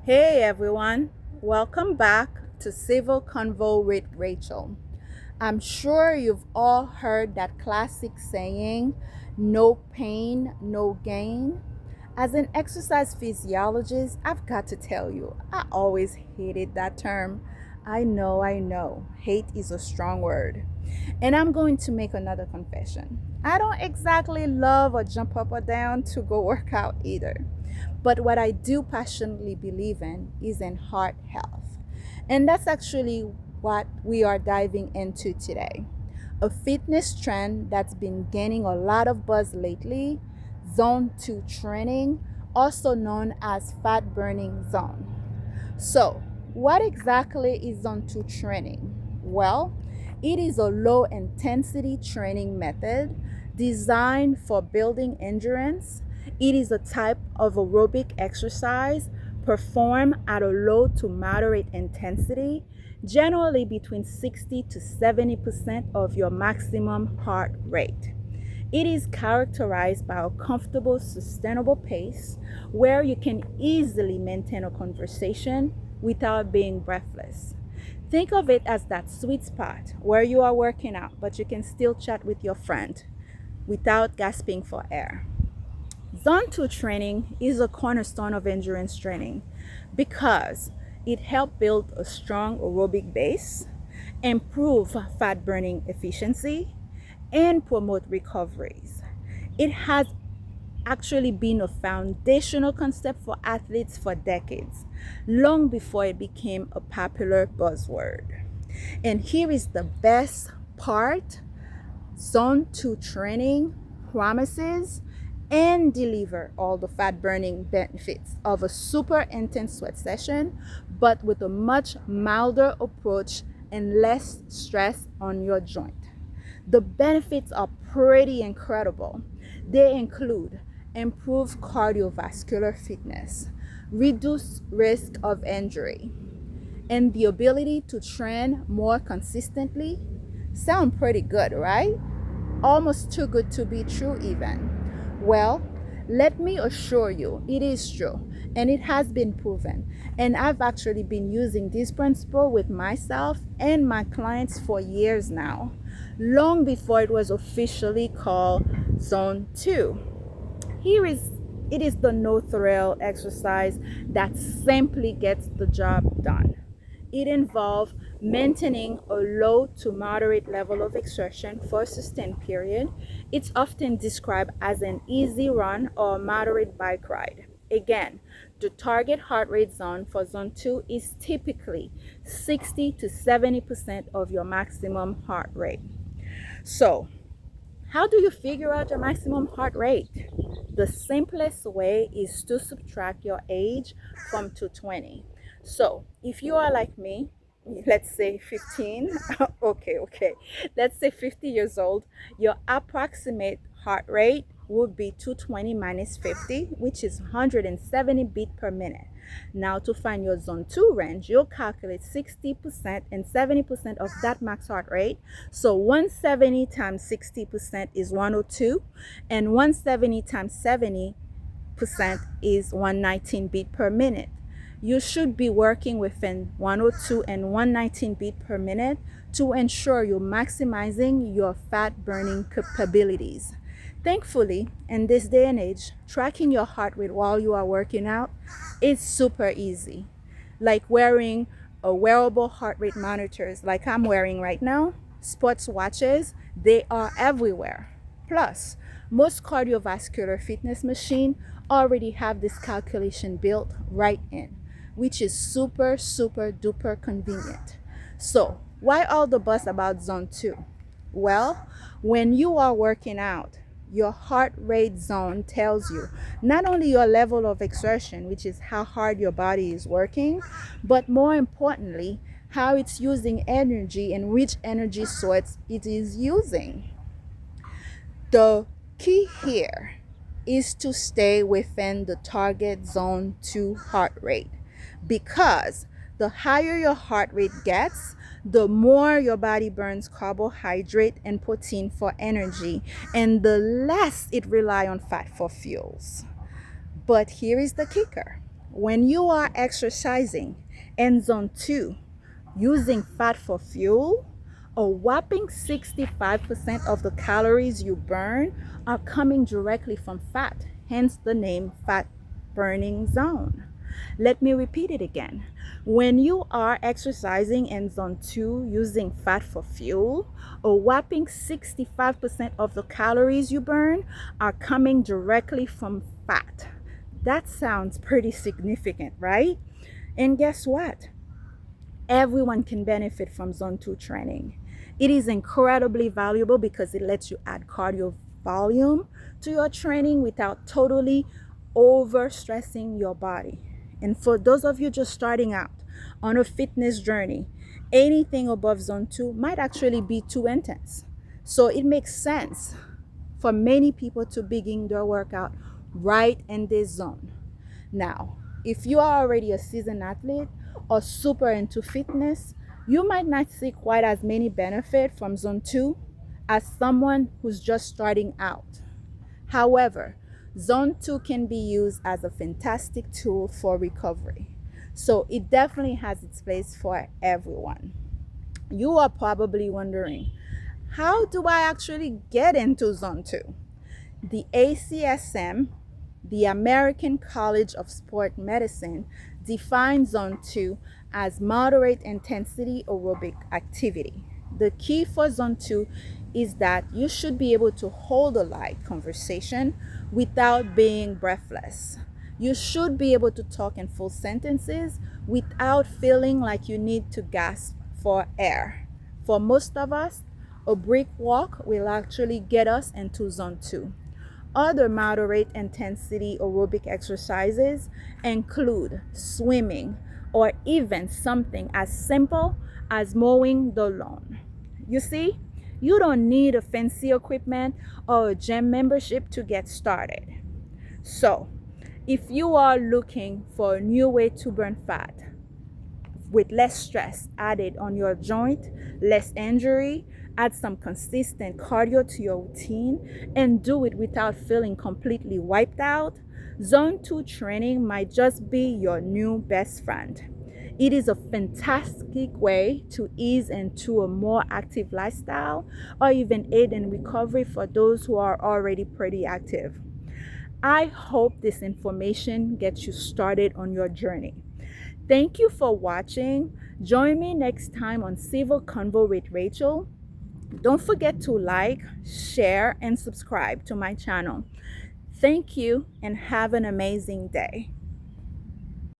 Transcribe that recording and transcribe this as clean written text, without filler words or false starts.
Hey everyone, welcome back to Civil Convo with Rachel. I'm sure you've all heard that classic saying, no pain, no gain. As an exercise physiologist, I've got to tell you, I always hated that term. I know. Hate is a strong word. And I'm going to make another confession. I don't exactly love or jump up or down to go work out either. But what I do passionately believe in is in heart health. And that's actually what we are diving into today. A fitness trend that's been gaining a lot of buzz lately, zone 2 training, also known as fat burning zone. So, what exactly is zone 2 training? Well, it is a low intensity training method designed for building endurance. It is a type of aerobic exercise performed at a low to moderate intensity, generally between 60 to 70% of your maximum heart rate. It is characterized by a comfortable, sustainable pace where you can easily maintain a conversation without being breathless. Think of it as that sweet spot where you are working out, but you can still chat with your friend without gasping for air. Zone 2 training is a cornerstone of endurance training because it helps build a strong aerobic base, improve fat burning efficiency, and promote recoveries. It has actually been a foundational concept for athletes for decades, long before it became a popular buzzword. And here is the best part: Zone 2 training promises and deliver all the fat burning benefits of a super intense sweat session, but with a much milder approach and less stress on your joint. The benefits are pretty incredible. They include improved cardiovascular fitness, reduced risk of injury, and the ability to train more consistently. Sound pretty good, right? Almost too good to be true, even. Well, let me assure you, it is true and it has been proven. And I've actually been using this principle with myself and my clients for years now, long before it was officially called Zone 2. Here is it is the no thrill exercise that simply gets the job done. It involves maintaining a low to moderate level of exertion for a sustained period. It's often described as an easy run or moderate bike ride. Again, the target heart rate zone for zone 2 is typically 60 to 70% of your maximum heart rate. So, how do you figure out your maximum heart rate? The simplest way is to subtract your age from 220. So, if you are like me, let's say 15, okay, let's say 50 years old, your approximate heart rate would be 220 minus 50, which is 170 beat per minute. Now, to find your zone 2 range, you'll calculate 60% and 70% of that max heart rate. So 170 times 60% is 102, and 170 times 70% is 119 beat per minute. You should be working within 102 and 119 beat per minute to ensure you're maximizing your fat burning capabilities. Thankfully, in this day and age, tracking your heart rate while you are working out is super easy. Like wearing a wearable heart rate monitors like I'm wearing right now, sports watches, they are everywhere. Plus, most cardiovascular fitness machines already have this calculation built right in, which is super duper convenient. So, why all the buzz about zone 2? Well, when you are working out, your heart rate zone tells you not only your level of exertion, which is how hard your body is working, but more importantly, how it's using energy and which energy source it is using. The key here is to stay within the target zone 2 heart rate, because the higher your heart rate gets, the more your body burns carbohydrate and protein for energy, and the less it rely on fat for fuels. But here is the kicker. when you are exercising in zone 2 using fat for fuel, a whopping 65% of the calories you burn are coming directly from fat, hence the name fat burning zone. Let me repeat it again. When you are exercising in zone 2 using fat for fuel, a whopping 65% of the calories you burn are coming directly from fat. That sounds pretty significant, right? And guess what? Everyone can benefit from zone 2 training. It is incredibly valuable because it lets you add cardio volume to your training without totally overstressing your body. And for those of you just starting out on a fitness journey, anything above zone 2 might actually be too intense. So it makes sense for many people to begin their workout right in this zone. Now, if you are already a seasoned athlete or super into fitness, you might not see quite as many benefit from zone 2 as someone who's just starting out. However, zone 2 can be used as a fantastic tool for recovery. So it definitely has its place for everyone. You are probably wondering, how do I actually get into zone 2? The ACSM, the American College of Sport Medicine, defines zone 2 as moderate intensity aerobic activity. The key for zone 2 is that you should be able to hold a light conversation without being breathless. You should be able to talk in full sentences without feeling like you need to gasp for air. For most of us, a brisk walk will actually get us into zone 2. Other moderate intensity aerobic exercises include swimming or even something as simple as mowing the lawn. You see, you don't need a fancy equipment or a gym membership to get started. So, if you are looking for a new way to burn fat with less stress added on your joint, less injury, add some consistent cardio to your routine, and do it without feeling completely wiped out, zone 2 training might just be your new best friend. It is a fantastic way to ease into a more active lifestyle or even aid in recovery for those who are already pretty active. I hope this information gets you started on your journey. Thank you for watching. Join me next time on Civil Convo with Rachel. Don't forget to like, share, and subscribe to my channel. Thank you and have an amazing day.